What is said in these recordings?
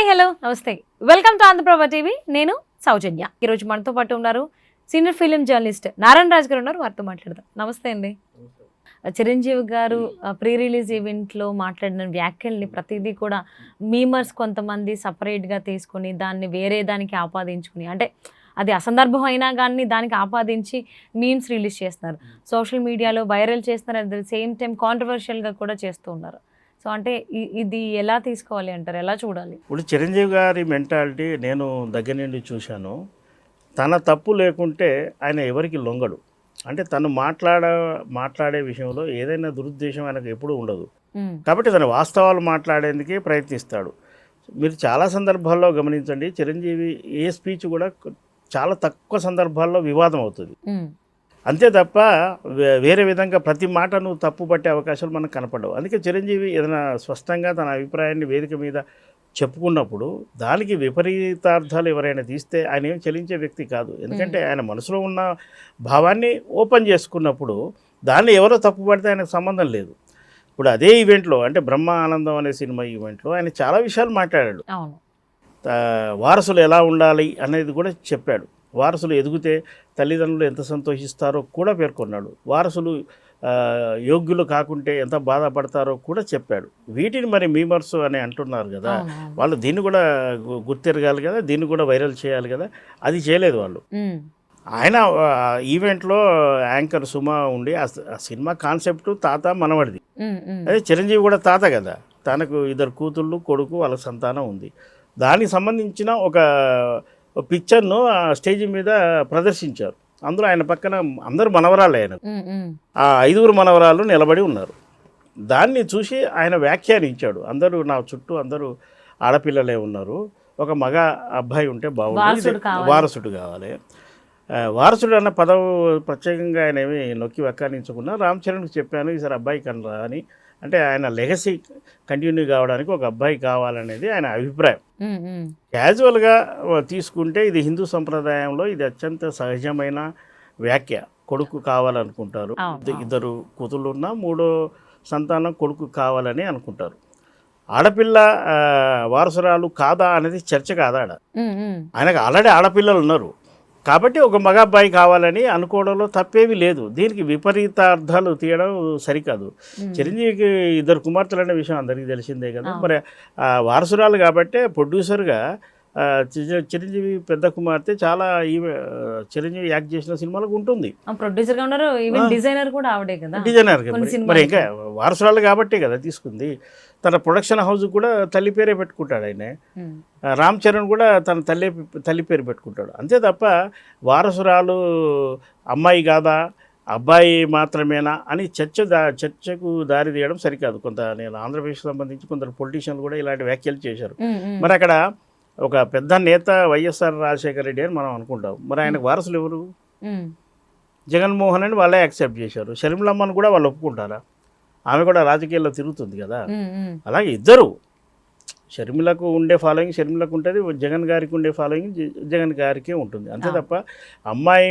Hello నమస్తే welcome to Andhraprabha TV. నేను సౌజన్య. ఈరోజు మనతో పాటు ఉన్నారు సీనియర్ ఫిలిం జర్నలిస్ట్ నారాయణ రాజు గారు ఉన్నారు. వారితో మాట్లాడదాం. నమస్తే అండి. చిరంజీవి గారు ప్రీ రిలీజ్ ఈవెంట్లో మాట్లాడిన వ్యాఖ్యల్ని ప్రతిదీ కూడా మీమర్స్ కొంతమంది సపరేట్గా తీసుకుని దాన్ని వేరే దానికి ఆపాదించుకుని, అంటే అది అసందర్భం అయినా కానీ దానికి ఆపాదించి మీమ్స్ రిలీజ్ చేస్తున్నారు, సోషల్ మీడియాలో వైరల్ చేస్తున్నారు. అట్ ద సేమ్ టైం కాంట్రవర్షియల్గా కూడా చేస్తూ ఉన్నారు. సో అంటే ఇది ఎలా తీసుకోవాలి అంటారు, ఎలా చూడాలి? ఇప్పుడు చిరంజీవి గారి మెంటాలిటీ నేను దగ్గర నుండి చూశాను. తన తప్పు లేకుంటే ఆయన ఎవరికి లొంగడు. అంటే తను మాట్లాడే విషయంలో ఏదైనా దురుద్దేశం ఆయనకు ఎప్పుడూ ఉండదు. కాబట్టి తన వాస్తవాలు మాట్లాడేందుకే ప్రయత్నిస్తాడు. మీరు చాలా సందర్భాల్లో గమనించండి, చిరంజీవి ఏ స్పీచ్ కూడా చాలా తక్కువ సందర్భాల్లో వివాదం అవుతుంది. అంతే తప్ప వేరే విధంగా ప్రతి మాటను తప్పు పట్టే అవకాశాలు మనకు కనపడవు. అందుకే చిరంజీవి ఏదైనా స్పష్టంగా తన అభిప్రాయాన్ని వేదిక మీద చెప్పుకున్నప్పుడు దానికి విపరీతార్థాలు ఎవరైనా తీస్తే ఆయన ఏం చెల్లించే వ్యక్తి కాదు. ఎందుకంటే ఆయన మనసులో ఉన్న భావాన్ని ఓపెన్ చేసుకున్నప్పుడు దాన్ని ఎవరో తప్పు పడితే ఆయనకు సంబంధం లేదు. ఇప్పుడు అదే ఈవెంట్లో, అంటే బ్రహ్మ ఆనందం అనే సినిమా ఈవెంట్లో ఆయన చాలా విషయాలు మాట్లాడాడు. వారసులు ఎలా ఉండాలి అనేది కూడా చెప్పాడు. వారసులు ఎదిగితే తల్లిదండ్రులు ఎంత సంతోషిస్తారో కూడా పేర్కొన్నాడు. వారసులు యోగ్యులు కాకుంటే ఎంత బాధపడతారో కూడా చెప్పాడు. వీటిని మరి మీమర్స్ అని అంటున్నారు కదా, వాళ్ళు దీన్ని కూడా గుర్తెరగాలి కదా, దీన్ని కూడా వైరల్ చేయాలి కదా, అది చేయలేదు వాళ్ళు. ఆయన ఈవెంట్లో యాంకర్ సుమ ఉండి ఆ సినిమా కాన్సెప్ట్ తాత మనవడిది. అదే చిరంజీవి కూడా తాత కదా, తనకు ఇద్దరు కూతుళ్ళు కొడుకు వాళ్ళ సంతానం ఉంది. దానికి సంబంధించిన ఒక పిక్చర్ను ఆ స్టేజ్ మీద ప్రదర్శించారు. అందులో ఆయన పక్కన అందరూ మనవరాలు, ఆయన ఆ 5 మనవరాలు నిలబడి ఉన్నారు. దాన్ని చూసి ఆయన వ్యాఖ్యానించాడు, అందరూ నా చుట్టూ అందరూ ఆడపిల్లలే ఉన్నారు, ఒక మగ అబ్బాయి ఉంటే బాగుంటుంది, వారసుడు కావాలి. వారసుడు అన్న పదం ప్రత్యేకంగా ఆయన ఏమి నొక్కి వ్యాఖ్యానించకుండా రామ్ చరణ్కి చెప్పాను ఈసారి అబ్బాయి కనరా అని. అంటే ఆయన లెగసీ కంటిన్యూ కావడానికి ఒక అబ్బాయి కావాలనేది ఆయన అభిప్రాయం. క్యాజువల్గా తీసుకుంటే ఇది హిందూ సంప్రదాయంలో ఇది అత్యంత సహజమైన వ్యాఖ్య. కొడుకు కావాలనుకుంటారు, 2 కూతుళ్ళు ఉన్నా 3వ సంతానం కొడుకు కావాలని అనుకుంటారు. ఆడపిల్ల వారసురాలు కాదా అనేది చర్చ కాదా. ఆయనకు ఆల్రెడీ ఆడపిల్లలు ఉన్నారు కాబట్టి ఒక మగ అబ్బాయి కావాలని అనుకోవడంలో తప్పేమీ లేదు. దీనికి విపరీతార్థాలు తీయడం సరికాదు. చిరంజీవికి 2 కుమార్తెలు అనే విషయం అందరికీ తెలిసిందే కదా. మరి వారసురాలు కాబట్టి ప్రొడ్యూసర్గా చిరంజీవి పెద్ద కుమార్తె చాలా చిరంజీవి యాక్ట్ చేసిన సినిమాలకు ఉంటుంది. ప్రొడ్యూసర్గా ఉన్నారు, ఈవెన్ డిజైనర్ కూడా ఆవిడే కదా, డిజైనర్. మరి ఇంకా వారసురాలు కాబట్టే కదా తీసుకుంది. తన ప్రొడక్షన్ హౌస్ కూడా తల్లి పేరే పెట్టుకుంటాడు ఆయన. రామ్ చరణ్ కూడా తన తల్లి పేరు పెట్టుకుంటాడు. అంతే తప్ప వారసురాలు అమ్మాయి కాదా అబ్బాయి మాత్రమేనా అని చర్చకు దారి తీయడం సరికాదు. నేను ఆంధ్రప్రదేశ్కి సంబంధించి కొందరు పొలిటీషియన్లు కూడా ఇలాంటి వ్యాఖ్యలు చేశారు. మరి అక్కడ ఒక పెద్ద నేత వైఎస్ఆర్ రాజశేఖర రెడ్డి అని మనం అనుకుంటాం. మరి ఆయనకు వారసులు ఎవరు? జగన్మోహన్ అని వాళ్ళే యాక్సెప్ట్ చేశారు. షర్మిలమ్మను కూడా వాళ్ళు ఒప్పుకుంటారా? ఆమె కూడా రాజకీయాల్లో తిరుగుతుంది కదా. అలాగే ఇద్దరు, షర్మిలకు ఉండే ఫాలోయింగ్ షర్మిలకు ఉంటుంది, జగన్ గారికి ఉండే ఫాలోయింగ్ జగన్ గారికే ఉంటుంది. అంతే తప్ప అమ్మాయి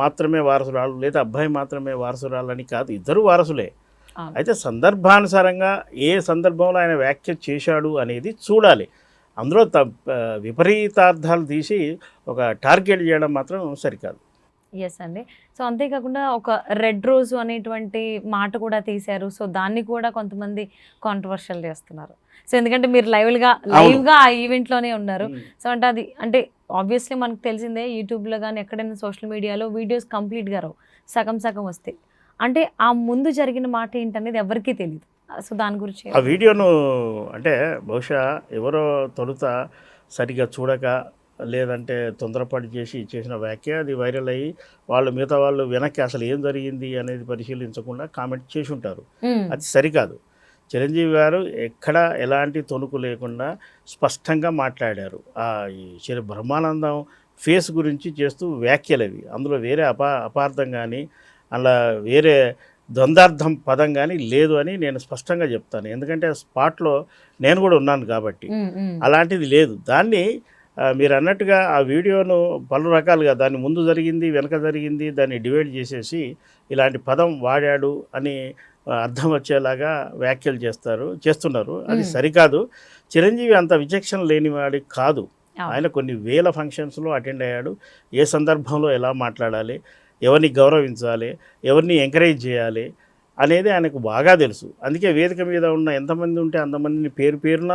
మాత్రమే వారసురాలు లేదా అబ్బాయి మాత్రమే వారసురాలు అని కాదు, ఇద్దరు వారసులే. అయితే సందర్భానుసారంగా ఏ సందర్భంలో ఆయన వ్యాఖ్య చేశాడు అనేది చూడాలి. అందులో విపరీతార్థాలు తీసి ఒక టార్గెట్ చేయడం మాత్రం సరికాదు. ఎస్ అండి. సో అంతేకాకుండా ఒక రెడ్ రోజు అనేటువంటి మాట కూడా తీశారు. సో దాన్ని కూడా కొంతమంది కాంట్రవర్షియల్ చేస్తున్నారు. సో ఎందుకంటే మీరు లైవ్గా ఆ ఈవెంట్లోనే ఉన్నారు. సో అంటే అది అంటే ఆబ్వియస్లీ మనకు తెలిసిందే, యూట్యూబ్లో కానీ ఎక్కడైనా సోషల్ మీడియాలో వీడియోస్ కంప్లీట్గా రావు, సగం వస్తాయి. అంటే ఆ ముందు జరిగిన మాట ఏంటనేది ఎవరికీ తెలియదు. సో దాని గురించి ఆ వీడియోను అంటే బహుశా ఎవరో తొలుత సరిగ్గా చూడక లేదంటే తొందరపాటు చేసిన వ్యాఖ్య అది వైరల్ అయ్యి మిగతా వాళ్ళు వెనక్కి అసలు ఏం జరిగింది అనేది పరిశీలించకుండా కామెంట్ చేసి ఉంటారు. అది సరికాదు. చిరంజీవి గారు ఎక్కడ ఎలాంటి తొణుకు లేకుండా స్పష్టంగా మాట్లాడారు. ఈ బ్రహ్మానందం ఫేస్ గురించి చేస్తూ వ్యాఖ్యలు అవి, అందులో వేరే అపార్థం కానీ అలా వేరే ద్వందార్థం పదం కానీ లేదు అని నేను స్పష్టంగా చెప్తాను. ఎందుకంటే స్పాట్లో నేను కూడా ఉన్నాను కాబట్టి అలాంటిది లేదు. దాన్ని మీరు అన్నట్టుగా ఆ వీడియోను పలు రకాలుగా దాన్ని ముందు జరిగింది వెనక జరిగింది దాన్ని డివైడ్ చేసేసి ఇలాంటి పదం వాడాడు అని అర్థం వచ్చేలాగా వ్యాఖ్యలు చేస్తున్నారు. అది సరికాదు. చిరంజీవి అంత విచక్షణ లేనివాడి కాదు. ఆయన కొన్ని వేల ఫంక్షన్స్లో అటెండ్ అయ్యాడు. ఏ సందర్భంలో ఎలా మాట్లాడాలి, ఎవరిని గౌరవించాలి, ఎవరిని ఎంకరేజ్ చేయాలి అనేది ఆయనకు బాగా తెలుసు. అందుకే వేదిక మీద ఉన్న ఎంతమంది ఉంటే అంతమందిని పేరున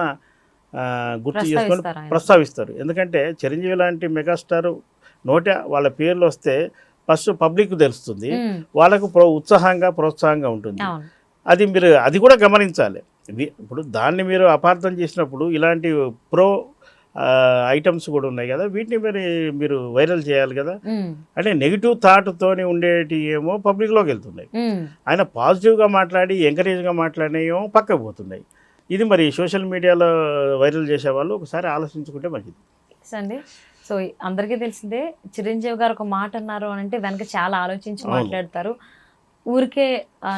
గుర్తు చేసుకొని ప్రస్తావిస్తారు. ఎందుకంటే చిరంజీవి లాంటి మెగాస్టార్ నోట వాళ్ళ పేర్లు వస్తే ఫస్ట్ పబ్లిక్ తెలుస్తుంది, వాళ్ళకు ప్రోత్సాహంగా ఉంటుంది. అది కూడా గమనించాలి. ఇప్పుడు దాన్ని మీరు అపార్థం చేసినప్పుడు ఇలాంటి ఐటమ్స్ కూడా ఉన్నాయి కదా, వీటిని మీరు వైరల్ చేయాలి కదా. అంటే నెగిటివ్ థాట్తోని ఉండేటి ఏమో పబ్లిక్లోకి వెళ్తున్నాయి, ఆయన పాజిటివ్గా మాట్లాడి ఎంకరేజ్గా మాట్లాడినేమో పక్కకు పోతున్నాయి. ఇది మరి సోషల్ మీడియాలో వైరల్ చేసే వాళ్ళు ఒకసారి ఆలోచించుకుంటే మంచిది అండి. సో అందరికీ తెలిసిందే, చిరంజీవి గారు ఒక మాట అన్నారు అని అంటే వెనక చాలా ఆలోచించి మాట్లాడతారు. ఊరికే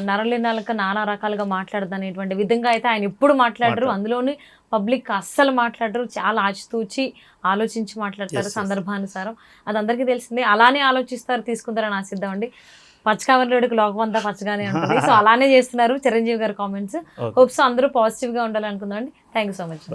నరలినాలక నానా రకాలుగా మాట్లాడదు అనేటువంటి విధంగా అయితే ఆయన ఎప్పుడు మాట్లాడరు. అందులోని పబ్లిక్ అస్సలు మాట్లాడరు, చాలా ఆచితూచి ఆలోచించి మాట్లాడతారు సందర్భానుసారం. అది అందరికీ తెలిసిందే. అలానే ఆలోచిస్తారు, తీసుకుంటారని ఆశిద్దామండి. పచ్చకావర్లోడికి లోకం అంతా పచ్చగానే ఉంటుంది. సో అలానే చేస్తున్నారు చిరంజీవి గారి కామెంట్స్. హోప్స్ అందరూ పాజిటివ్గా ఉండాలనుకుందామండి. Thank you so much.